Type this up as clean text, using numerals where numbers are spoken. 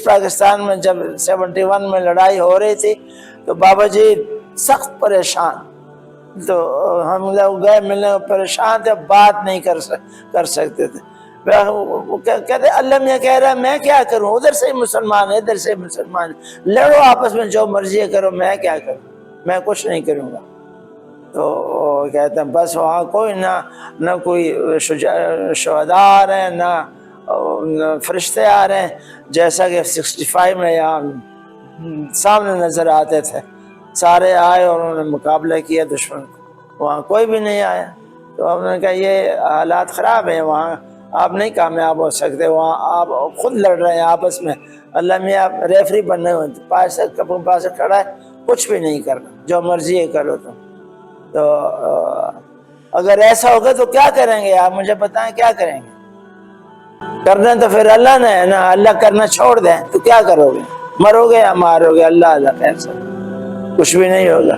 پاکستان میں جب 71 میں لڑائی ہو رہی تھی تو بابا جی سخت پریشان، تو ہم لوگ گئے ملنے، پریشان تھے، بات نہیں کر سکتے تھے۔ وہ کہتے اللہ میاں کہہ رہا ہے میں کیا کروں، ادھر سے مسلمان ہے ادھر سے مسلمان ہے، لڑو آپس میں جو مرضی کرو، میں کیا کروں، میں کچھ نہیں کروں گا۔ تو کہتے ہیں بس وہاں کوئی نہ کوئی شہداء آ رہے ہیں، نہ فرشتے آ رہے ہیں، جیسا کہ 65 میں یہاں سامنے نظر آتے تھے، سارے آئے اور انہوں نے مقابلہ کیا دشمن کو، وہاں کوئی بھی نہیں آیا۔ تو ہم نے کہا یہ حالات خراب ہیں، وہاں آپ نہیں کامیاب ہو سکتے، وہاں آپ خود لڑ رہے ہیں آپس میں، اللہ میاں ریفری بننے ہوئے پاس کھڑا ہے، کچھ بھی نہیں کرنا، جو مرضی ہے کرو تم۔ تو اگر ایسا ہوگا تو کیا کریں گے آپ مجھے بتائیں، کیا کریں گے؟ کرنا تو پھر اللہ نے ہے نا، اللہ کرنا چھوڑ دیں تو کیا کرو گے؟ مرو گے یا مارو گے، اللہ فیصلہ، کچھ بھی نہیں ہوگا۔